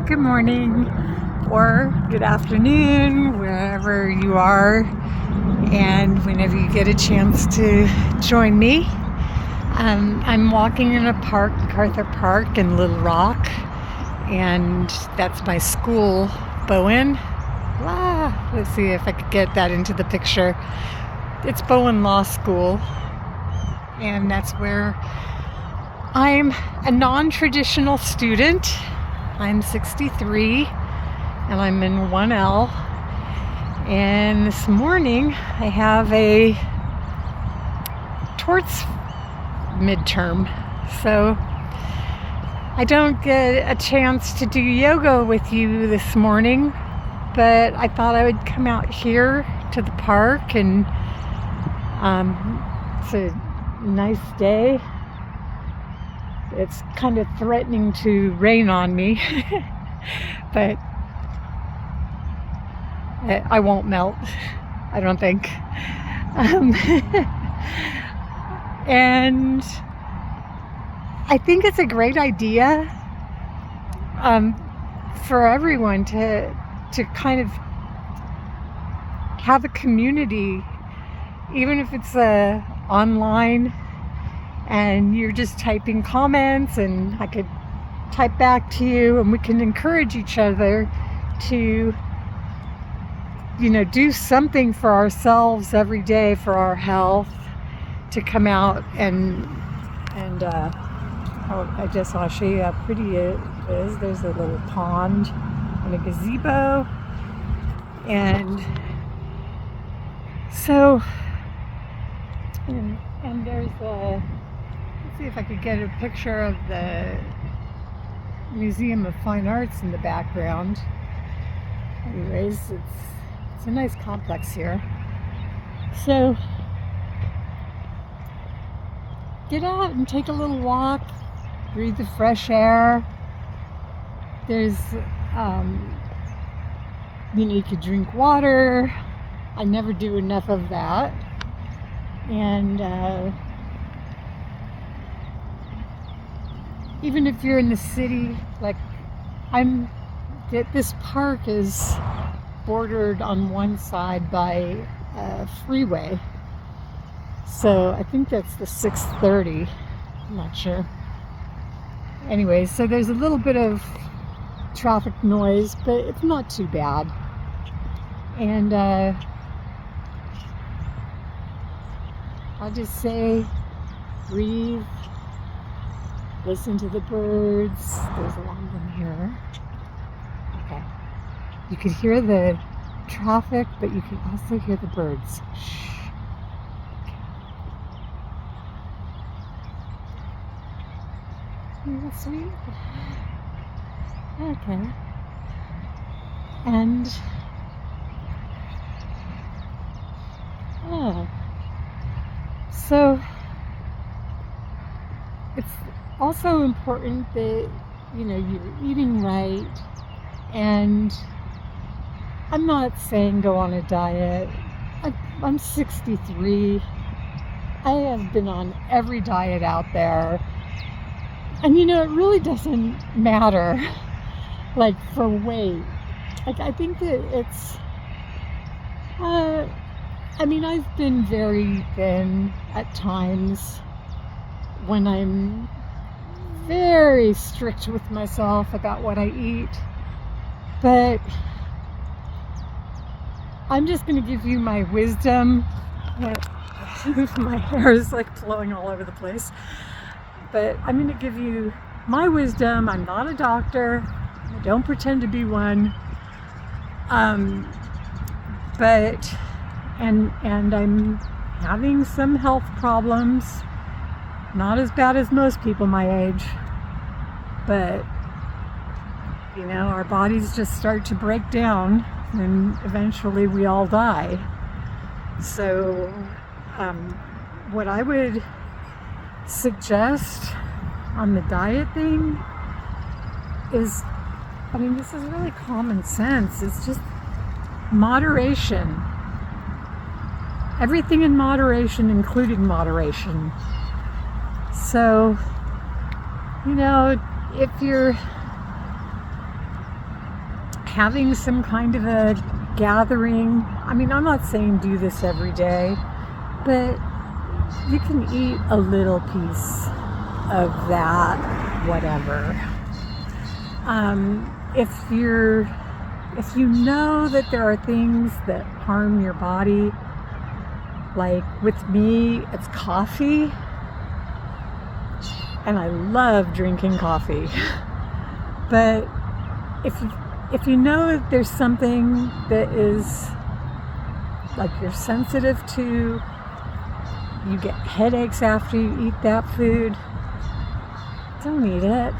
good morning or good afternoon, wherever you are, and whenever you get a chance to join me. I'm walking in a park, MacArthur Park in Little Rock, and that's my school, Bowen. Let's see if I could get that into the picture. It's Bowen Law School, and that's where I'm a non-traditional student. I'm 63 and I'm in 1L, and this morning I have a torts midterm, so I don't get a chance to do yoga with you this morning, but I thought I would come out here to the park, and it's a nice day. It's kind of threatening to rain on me, but I won't melt, I don't think. And I think it's a great idea for everyone to kind of have a community, even if it's online, and you're just typing comments and I could type back to you, and we can encourage each other to, do something for ourselves every day for our health, to come out and I'll show you how pretty it is. There's a little pond and a gazebo, and so and there's a, let's see if I could get a picture of the Museum of Fine Arts in the background. Anyways, it's a nice complex here. So get out and take a little walk, breathe the fresh air. There's, you could drink water. I never do enough of that. And even if you're in the city, like this park is bordered on one side by a freeway. So I think that's the 630, I'm not sure. Anyway, so there's a little bit of traffic noise, but it's not too bad. And I'll just say, breathe, listen to the birds. There's a lot of them here. Okay. You could hear the traffic, but you can also hear the birds. Shh. Isn't that sweet? Okay. And so it's also important that you're eating right, and I'm not saying go on a diet. I'm 63. I have been on every diet out there, and it really doesn't matter, like, for weight. Like, I think that it's I've been very thin at times when I'm very strict with myself about what I eat, but I'm just going to give you my wisdom. My hair is like flowing all over the place, but I'm going to give you my wisdom. I'm not a doctor. I don't pretend to be one. But I'm having some health problems. Not as bad as most people my age, but our bodies just start to break down, and eventually we all die. So what I would suggest on the diet thing is, this is really common sense. It's just moderation. Everything in moderation, including moderation. So, if you're having some kind of a gathering. I mean, I'm not saying do this every day, but you can eat a little piece of that, whatever. If you know that there are things that harm your body, like with me, it's coffee, and I love drinking coffee. But if you know that there's something that is like you're sensitive to, you get headaches after you eat that food, don't eat it.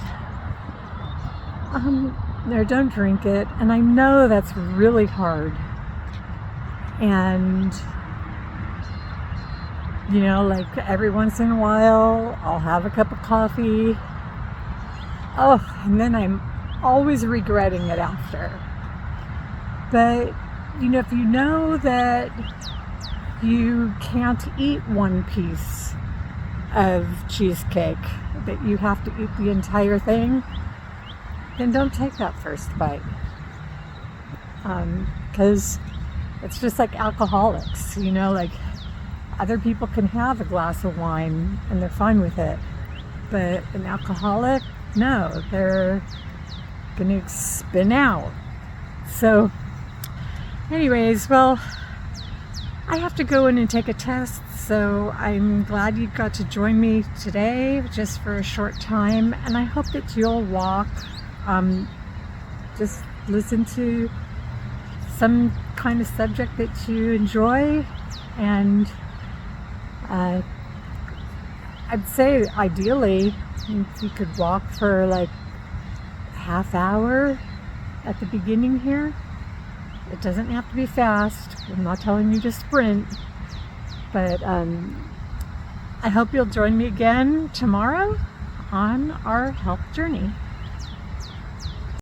No, don't drink it. And I know that's really hard. And, you know, like every once in a while, I'll have a cup of coffee. Oh, and then I'm always regretting it after. But, you know, if you know that you can't eat one piece of cheesecake, that you have to eat the entire thing, then don't take that first bite. Because it's just like alcoholics, you know, like other people can have a glass of wine and they're fine with it. But an alcoholic, no, they're going to spin out. So anyways, well, I have to go in and take a test, so I'm glad you got to join me today just for a short time, and I hope that you'll walk. Just listen to some kind of subject that you enjoy, and I'd say ideally if you could walk for like a half hour at the beginning here. It doesn't have to be fast. I'm not telling you to sprint, but I hope you'll join me again tomorrow on our health journey.